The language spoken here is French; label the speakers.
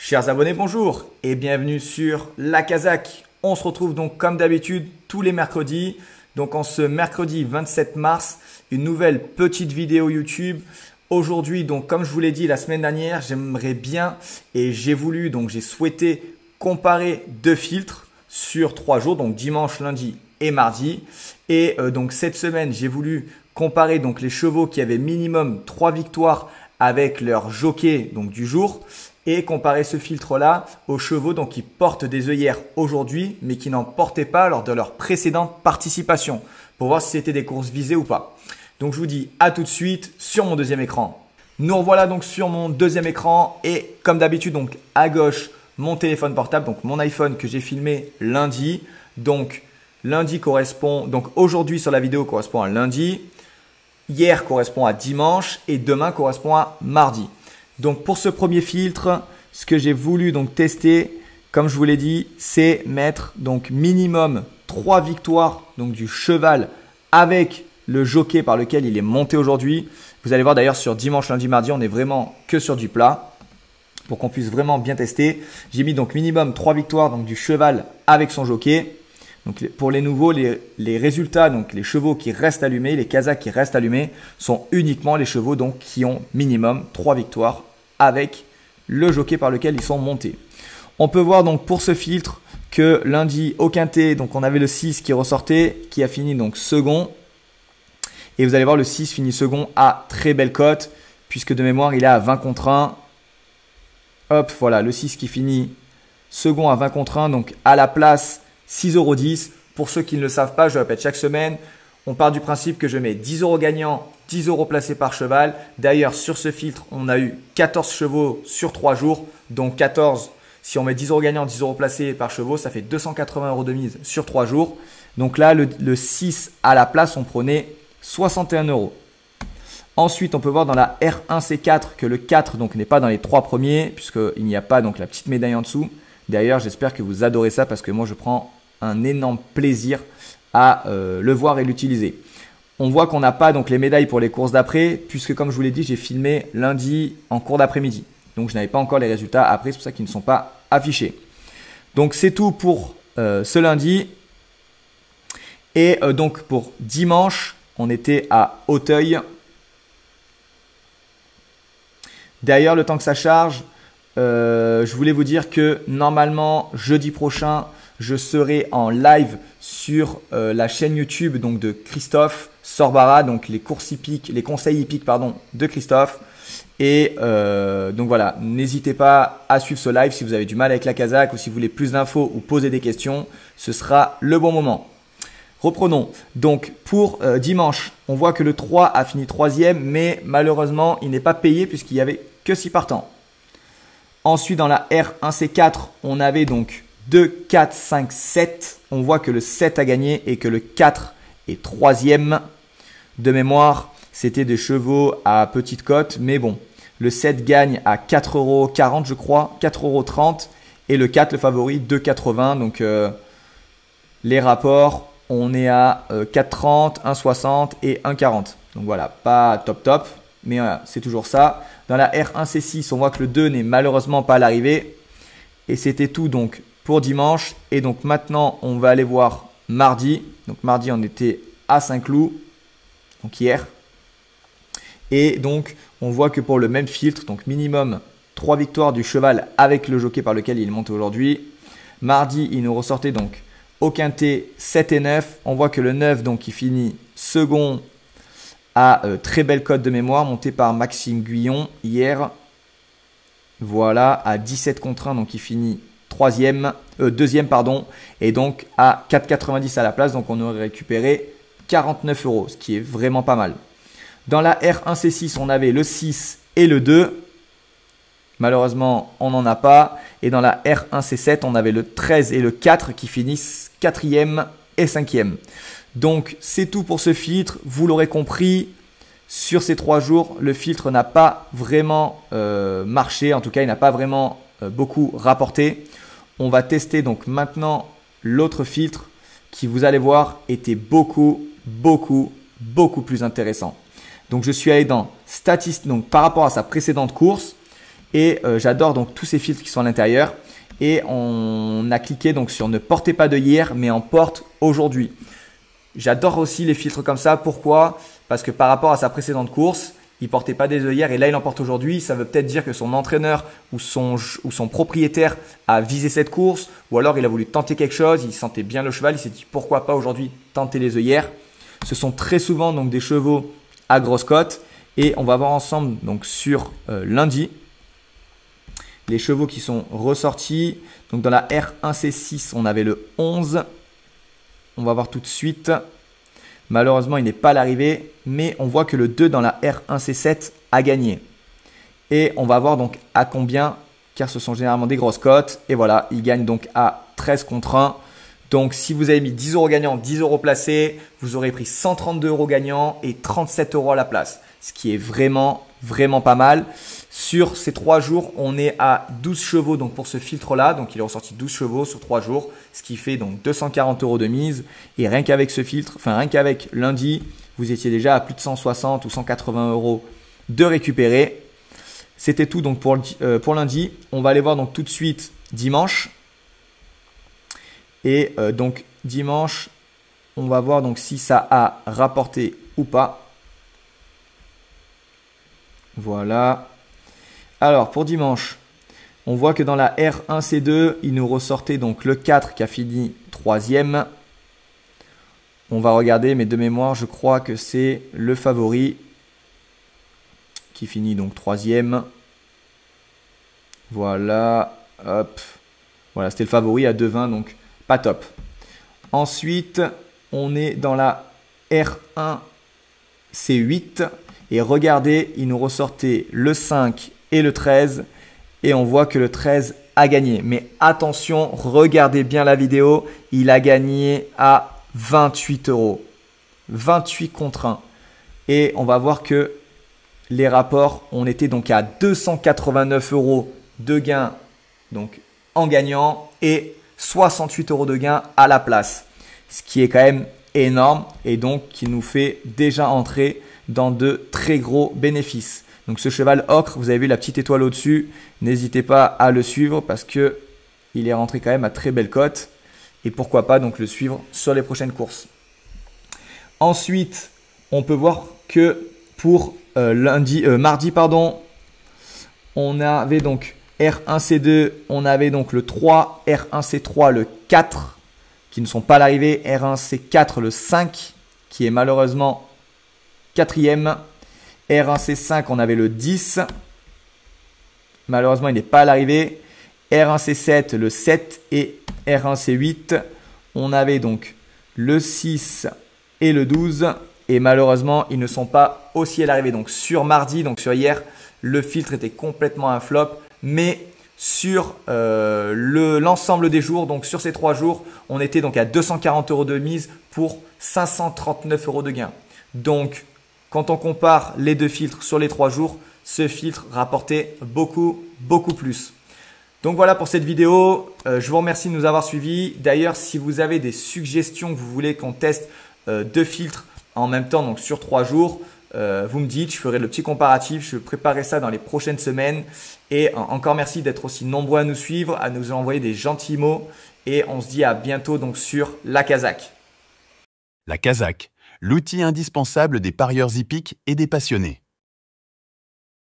Speaker 1: Chers abonnés, bonjour et bienvenue sur La Kazakh. On se retrouve donc comme d'habitude tous les mercredis. Donc en ce mercredi 27 mars, une nouvelle petite vidéo YouTube. Aujourd'hui, donc comme je vous l'ai dit la semaine dernière, j'aimerais bien et j'ai souhaité comparer deux filtres sur 3 jours, donc dimanche, lundi et mardi. Et donc cette semaine, j'ai voulu comparer donc les chevaux qui avaient minimum 3 victoires avec leur jockey donc du jour et comparer ce filtre-là aux chevaux donc qui portent des œillères aujourd'hui mais qui n'en portaient pas lors de leur précédente participation pour voir si c'était des courses visées ou pas. Donc je vous dis à tout de suite sur mon deuxième écran. Nous revoilà donc sur mon deuxième écran et comme d'habitude donc à gauche mon téléphone portable, donc mon iPhone que j'ai filmé lundi. Donc lundi correspond, donc aujourd'hui sur la vidéo correspond à lundi. Hier correspond à dimanche et demain correspond à mardi. Donc pour ce premier filtre, ce que j'ai voulu donc tester, comme je vous l'ai dit, c'est mettre donc minimum 3 victoires donc du cheval avec le jockey par lequel il est monté aujourd'hui. Vous allez voir d'ailleurs sur dimanche, lundi, mardi, on est vraiment que sur du plat pour qu'on puisse vraiment bien tester. J'ai mis donc minimum 3 victoires donc du cheval avec son jockey. Donc pour les nouveaux, les résultats, donc les chevaux qui restent allumés, les Kazakhs qui restent allumés, sont uniquement les chevaux donc qui ont minimum 3 victoires avec le jockey par lequel ils sont montés. On peut voir donc pour ce filtre que lundi au quintet, donc on avait le 6 qui ressortait, qui a fini donc second. Et vous allez voir le 6 finit second à très belle cote, puisque de mémoire il est à 20 contre 1. Hop, voilà le 6 qui finit second à 20 contre 1, donc à la place 6,10 €. Pour ceux qui ne le savent pas, je le répète chaque semaine, on part du principe que je mets 10 € gagnants, 10 € placés par cheval. D'ailleurs, sur ce filtre, on a eu 14 chevaux sur 3 jours. Donc 14, si on met 10 € gagnants, 10 € placés par chevaux, ça fait 280 € de mise sur 3 jours. Donc là, le 6 à la place, on prenait 61 €. Ensuite, on peut voir dans la R1C4 que le 4 donc n'est pas dans les 3 premiers puisqu'il n'y a pas donc la petite médaille en dessous. D'ailleurs, j'espère que vous adorez ça parce que moi, je prends un énorme plaisir à le voir et l'utiliser. On voit qu'on n'a pas donc les médailles pour les courses d'après puisque comme je vous l'ai dit, j'ai filmé lundi en cours d'après-midi. Donc, je n'avais pas encore les résultats après, c'est pour ça qu'ils ne sont pas affichés. Donc, c'est tout pour ce lundi. Et donc, pour dimanche, on était à Auteuil. D'ailleurs, le temps que ça charge, je voulais vous dire que normalement, jeudi prochain, je serai en live sur la chaîne YouTube donc de Christophe Sorbara, donc les courses hippiques, les conseils hippiques pardon, de Christophe. Et donc voilà, n'hésitez pas à suivre ce live si vous avez du mal avec la Kazakh ou si vous voulez plus d'infos ou poser des questions, ce sera le bon moment. Reprenons. Donc pour dimanche, on voit que le 3 a fini 3e, mais malheureusement, il n'est pas payé puisqu'il n'y avait que 6 partants. Ensuite, dans la R1C4, on avait donc 2, 4, 5, 7. On voit que le 7 a gagné et que le 4 est 3e. De mémoire, c'était des chevaux à petite cote, mais bon, le 7 gagne à 4,40 € je crois, 4,30 € et le 4, le favori, 2,80 €. Donc les rapports, on est à 4,30, 1,60 et 1,40. Donc voilà, pas top, mais voilà, c'est toujours ça. Dans la R1C6, on voit que le 2 n'est malheureusement pas à l'arrivée. Et c'était tout donc pour dimanche. Et donc maintenant, on va aller voir mardi. Donc mardi, on était à Saint-Cloud, donc hier. Et donc, on voit que pour le même filtre, donc minimum 3 victoires du cheval avec le jockey par lequel il monte aujourd'hui. Mardi, il nous ressortait donc au quintet 7 et 9. On voit que le 9, donc, il finit second à très belle cote de mémoire, montée par Maxime Guyon hier. Voilà, à 17 contre 1, donc il finit deuxième pardon, et donc à 4,90 à la place, donc on aurait récupéré 49 €, ce qui est vraiment pas mal. Dans la R1C6, on avait le 6 et le 2. Malheureusement, on n'en a pas. Et dans la R1C7, on avait le 13 et le 4 qui finissent 4e et 5e. Donc, c'est tout pour ce filtre. Vous l'aurez compris, sur ces 3 jours, le filtre n'a pas vraiment marché. En tout cas, il n'a pas vraiment beaucoup rapporté. On va tester donc maintenant l'autre filtre qui, vous allez voir, était beaucoup plus intéressant. Donc, je suis allé dans statistiques, donc par rapport à sa précédente course. Et j'adore donc tous ces filtres qui sont à l'intérieur. Et on a cliqué donc sur ne portez pas de hier, mais en porte aujourd'hui. J'adore aussi les filtres comme ça. Pourquoi? Parce que par rapport à sa précédente course, il portait pas des œillères et là il en porte aujourd'hui. Ça veut peut-être dire que son entraîneur ou son propriétaire a visé cette course, ou alors il a voulu tenter quelque chose, il sentait bien le cheval, il s'est dit pourquoi pas aujourd'hui tenter les œillères. Ce sont très souvent donc des chevaux à grosse cote et on va voir ensemble donc sur lundi les chevaux qui sont ressortis. Donc dans la R1C6 on avait le 11. On va voir tout de suite. Malheureusement, il n'est pas à l'arrivée, mais on voit que le 2 dans la R1C7 a gagné. Et on va voir donc à combien, car ce sont généralement des grosses cotes. Et voilà, il gagne donc à 13 contre 1. Donc si vous avez mis 10 euros gagnants, 10 euros placés, vous aurez pris 132 euros gagnants et 37 euros à la place. Ce qui est vraiment, vraiment pas mal. Sur ces 3 jours, on est à 12 chevaux donc pour ce filtre-là. Donc, il est ressorti 12 chevaux sur 3 jours, ce qui fait donc 240 euros de mise. Et rien qu'avec ce filtre, enfin rien qu'avec lundi, vous étiez déjà à plus de 160 ou 180 euros de récupérer. C'était tout donc pour lundi. On va aller voir donc tout de suite dimanche. Et donc dimanche, on va voir donc si ça a rapporté ou pas. Voilà. Alors pour dimanche, on voit que dans la R1C2, il nous ressortait donc le 4 qui a fini 3e. On va regarder, mais de mémoire, je crois que c'est le favori qui finit donc 3e. Voilà, hop. Voilà, c'était le favori à 2,20, donc pas top. Ensuite, on est dans la R1C8. Et regardez, il nous ressortait le 5 et le 13. Et on voit que le 13 a gagné. Mais attention, regardez bien la vidéo. Il a gagné à 28 euros. 28 contre 1. Et on va voir que les rapports, on était donc à 289 euros de gain donc en gagnant et 68 euros de gain à la place. Ce qui est quand même énorme et donc qui nous fait déjà entrer dans de très gros bénéfices. Donc ce cheval ocre, vous avez vu la petite étoile au-dessus, n'hésitez pas à le suivre parce que il est rentré quand même à très belle cote et pourquoi pas donc le suivre sur les prochaines courses. Ensuite, on peut voir que pour mardi pardon, on avait donc R1C2, on avait donc le 3, R1C3, le 4 qui ne sont pas à l'arrivée, R1C4, le 5 qui est malheureusement 4e, R1C5, on avait le 10. Malheureusement, il n'est pas à l'arrivée. R1C7, le 7 et R1C8. On avait donc le 6 et le 12. Et malheureusement, ils ne sont pas aussi à l'arrivée. Donc sur mardi, donc sur hier, le filtre était complètement un flop. Mais sur l'ensemble des jours, donc sur ces 3 jours, on était donc à 240 euros de mise pour 539 euros de gain. Donc, quand on compare les deux filtres sur les 3 jours, ce filtre rapportait beaucoup, beaucoup plus. Donc voilà pour cette vidéo. Je vous remercie de nous avoir suivis. D'ailleurs, si vous avez des suggestions que vous voulez qu'on teste 2 filtres en même temps, donc sur 3 jours, vous me dites, je ferai le petit comparatif. Je préparerai ça dans les prochaines semaines. Et encore merci d'être aussi nombreux à nous suivre, à nous envoyer des gentils mots. Et on se dit à bientôt donc sur la Kazakh.
Speaker 2: La Kazakh, l'outil indispensable des parieurs hippiques et des passionnés.